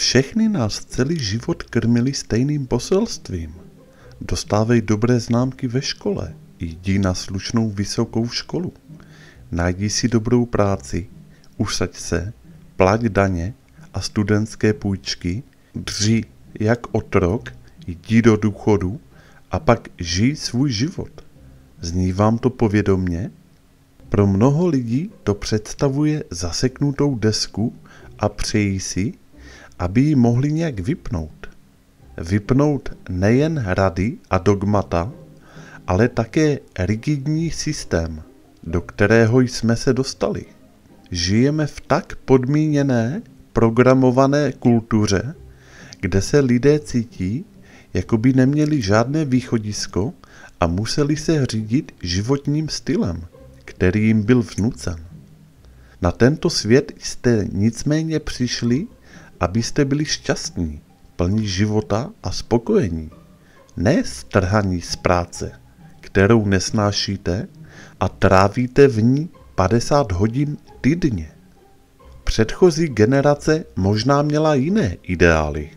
Všechny nás celý život krmili stejným poselstvím. Dostávej dobré známky ve škole, jdi na slušnou vysokou školu. Najdi si dobrou práci, usaď se, plať daně a studentské půjčky, dři jak otrok, jdi do důchodu a pak žij svůj život. Zní vám to povědomně? Pro mnoho lidí to představuje zaseknutou desku a přejí si, aby ji mohli nějak vypnout. Vypnout nejen rady a dogmata, ale také rigidní systém, do kterého jsme se dostali. Žijeme v tak podmíněné, programované kultuře, kde se lidé cítí, jako by neměli žádné východisko a museli se řídit životním stylem, který jim byl vnucen. Na tento svět jste nicméně přišli, abyste byli šťastní, plní života a spokojení, ne strhaní z práce, kterou nesnášíte a trávíte v ní 50 hodin týdně. Předchozí generace možná měla jiné ideály,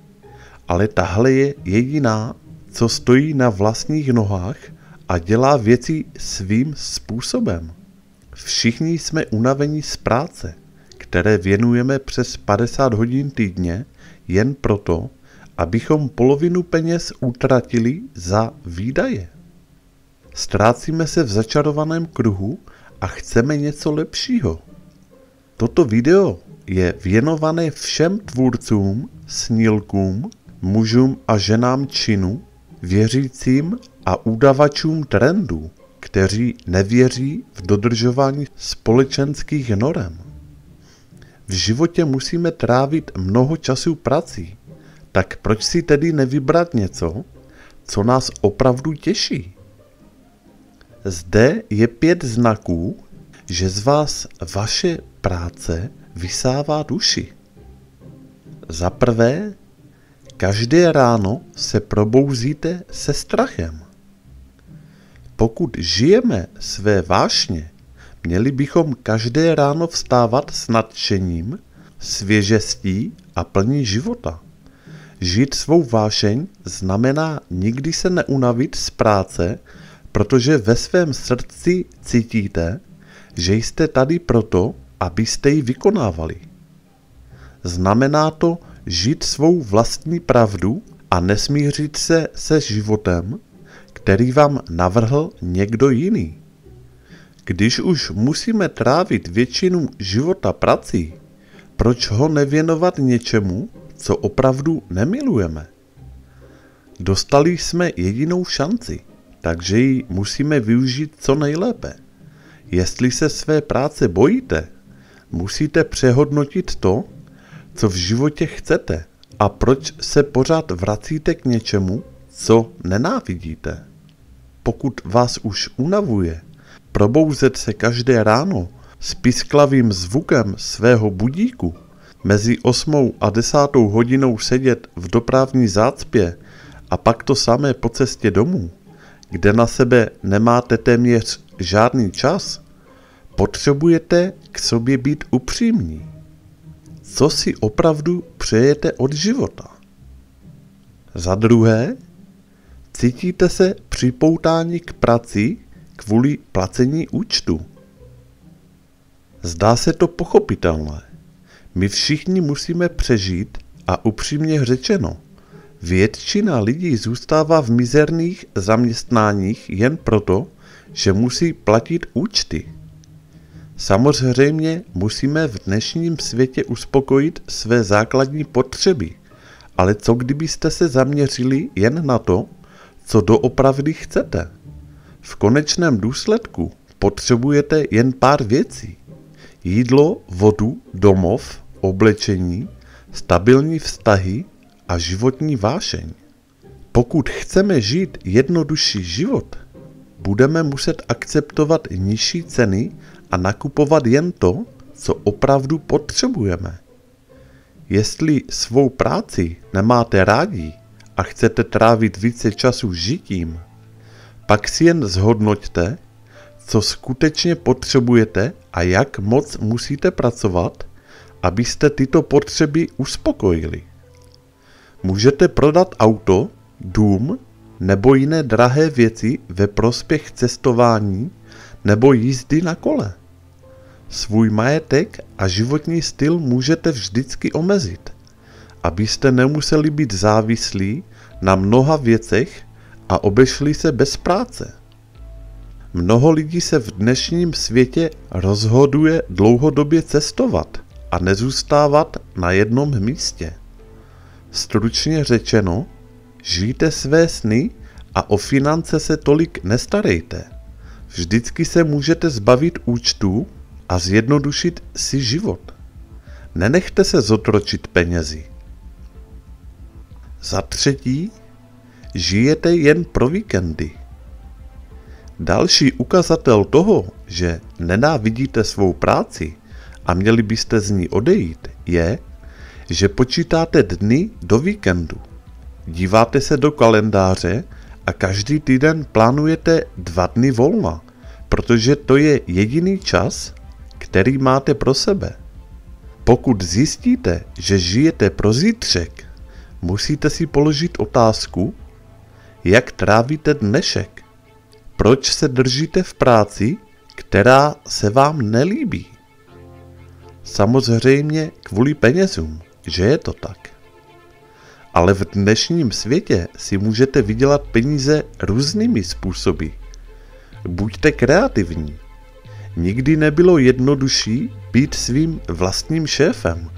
ale tahle je jediná, co stojí na vlastních nohách a dělá věci svým způsobem. Všichni jsme unavení z práce, které věnujeme přes 50 hodin týdně jen proto, abychom polovinu peněz utratili za výdaje. Ztrácíme se v začarovaném kruhu a chceme něco lepšího. Toto video je věnované všem tvůrcům, snílkům, mužům a ženám činu, věřícím a udavačům trendů, kteří nevěří v dodržování společenských norem. V životě musíme trávit mnoho času prací, tak proč si tedy nevybrat něco, co nás opravdu těší? Zde je 5 znaků, že z vás vaše práce vysává duši. Za prvé, každé ráno se probouzíte se strachem. Pokud žijeme své vášně, měli bychom každé ráno vstávat s nadšením, svěžestí a plní života. Žít svou vášeň znamená nikdy se neunavit z práce, protože ve svém srdci cítíte, že jste tady proto, abyste ji vykonávali. Znamená to žít svou vlastní pravdu a nesmířit se se životem, který vám navrhl někdo jiný. Když už musíme trávit většinu života prací, proč ho nevěnovat něčemu, co opravdu nemilujeme? Dostali jsme jedinou šanci, takže ji musíme využít co nejlépe. Jestli se své práce bojíte, musíte přehodnotit to, co v životě chcete a proč se pořád vracíte k něčemu, co nenávidíte. Pokud vás už unavuje probouzet se každé ráno s pisklavým zvukem svého budíku, mezi 8. a 10. hodinou sedět v dopravní zácpě a pak to samé po cestě domů, kde na sebe nemáte téměř žádný čas, potřebujete k sobě být upřímní. Co si opravdu přejete od života? Za druhé, cítíte se připoutáni k práci kvůli placení účtu. Zdá se to pochopitelné. My všichni musíme přežít a upřímně řečeno, většina lidí zůstává v mizerných zaměstnáních jen proto, že musí platit účty. Samozřejmě musíme v dnešním světě uspokojit své základní potřeby, ale co kdybyste se zaměřili jen na to, co doopravdy chcete? V konečném důsledku potřebujete jen pár věcí. Jídlo, vodu, domov, oblečení, stabilní vztahy a životní vášeň. Pokud chceme žít jednodušší život, budeme muset akceptovat nižší ceny a nakupovat jen to, co opravdu potřebujeme. Jestli svou práci nemáte rádi a chcete trávit více času žitím, pak si jen zhodnoťte, co skutečně potřebujete a jak moc musíte pracovat, abyste tyto potřeby uspokojili. Můžete prodat auto, dům nebo jiné drahé věci ve prospěch cestování nebo jízdy na kole. Svůj majetek a životní styl můžete vždycky omezit, abyste nemuseli být závislí na mnoha věcech a obešli se bez práce. Mnoho lidí se v dnešním světě rozhoduje dlouhodobě cestovat a nezůstávat na jednom místě. Stručně řečeno, žijte své sny a o finance se tolik nestarejte. Vždycky se můžete zbavit účtů a zjednodušit si život. Nenechte se zotročit penězi. Za třetí, žijete jen pro víkendy. Další ukazatel toho, že nenávidíte svou práci a měli byste z ní odejít, je, že počítáte dny do víkendu. Díváte se do kalendáře a každý týden plánujete 2 dny volna, protože to je jediný čas, který máte pro sebe. Pokud zjistíte, že žijete pro zítřek, musíte si položit otázku, jak trávíte dnešek. Proč se držíte v práci, která se vám nelíbí? Samozřejmě kvůli penězům, že je to tak. Ale v dnešním světě si můžete vydělat peníze různými způsoby. Buďte kreativní. Nikdy nebylo jednodušší být svým vlastním šéfem,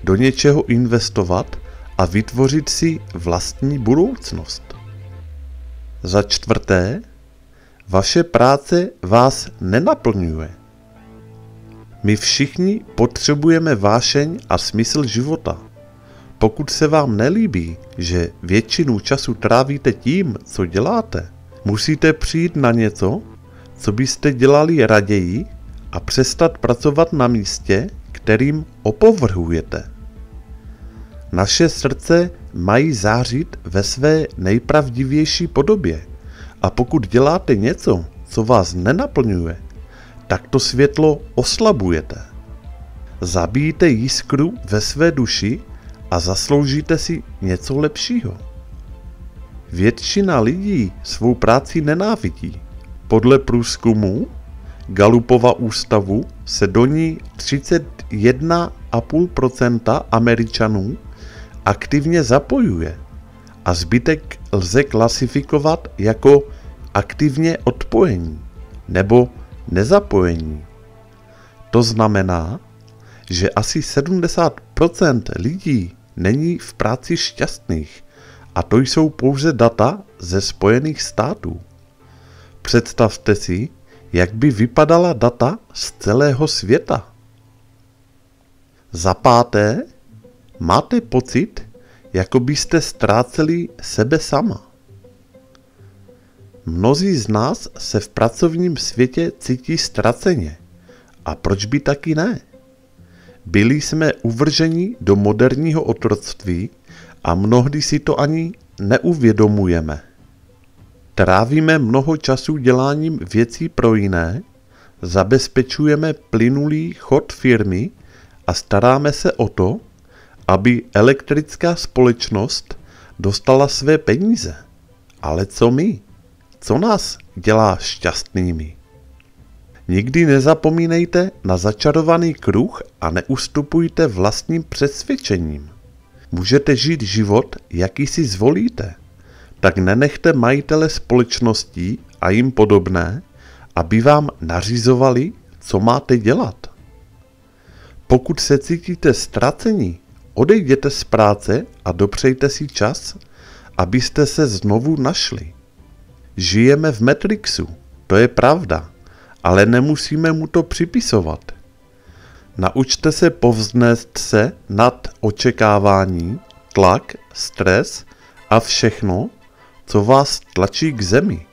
do něčeho investovat a vytvořit si vlastní budoucnost. Za čtvrté, vaše práce vás nenaplňuje. My všichni potřebujeme vášeň a smysl života. Pokud se vám nelíbí, že většinu času trávíte tím, co děláte, musíte přijít na něco, co byste dělali raději a přestat pracovat na místě, kterým opovrhujete. Naše srdce mají zářit ve své nejpravdivější podobě a pokud děláte něco, co vás nenaplňuje, tak to světlo oslabujete. Zabijte jiskru ve své duši a zasloužíte si něco lepšího. Většina lidí svou práci nenávidí. Podle průzkumu Gallupova ústavu se do ní 31,5% Američanů aktivně zapojuje a zbytek lze klasifikovat jako aktivně odpojení nebo nezapojení. To znamená, že asi 70% lidí není v práci šťastných a to jsou pouze data ze Spojených států. Představte si, jak by vypadala data z celého světa. Za páté, máte pocit, jako byste ztráceli sebe sama. Mnozí z nás se v pracovním světě cítí ztraceně. A proč by taky ne? Byli jsme uvrženi do moderního otroctví a mnohdy si to ani neuvědomujeme. Trávíme mnoho času děláním věcí pro jiné, zabezpečujeme plynulý chod firmy a staráme se o to, aby elektrická společnost dostala své peníze. Ale co my? Co nás dělá šťastnými? Nikdy nezapomínejte na začarovaný kruh a neustupujte vlastním přesvědčením. Můžete žít život, jaký si zvolíte, tak nenechte majitele společností a jim podobné, aby vám nařizovali, co máte dělat. Pokud se cítíte ztracení, odejděte z práce a dopřejte si čas, abyste se znovu našli. Žijeme v Matrixu, to je pravda, ale nemusíme mu to připisovat. Naučte se povznést se nad očekávání, tlak, stres a všechno, co vás tlačí k zemi.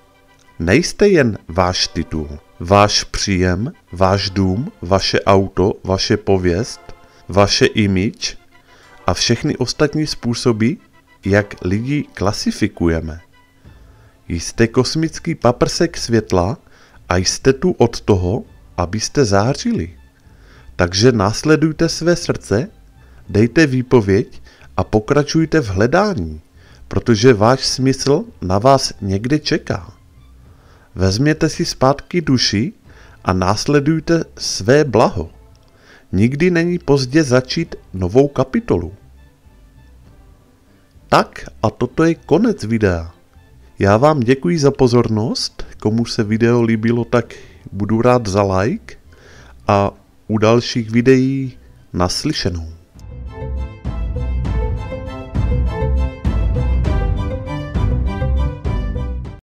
Nejste jen váš titul, váš příjem, váš dům, vaše auto, vaše pověst, vaše image a všechny ostatní způsoby, jak lidi klasifikujeme. Jste kosmický paprsek světla a jste tu od toho, abyste zářili. Takže následujte své srdce, dejte výpověď a pokračujte v hledání, protože váš smysl na vás někde čeká. Vezměte si zpátky duši a následujte své blaho. Nikdy není pozdě začít novou kapitolu. Tak a toto je konec videa. Já vám děkuji za pozornost, komu se video líbilo, tak budu rád za like a u dalších videí naslyšenou.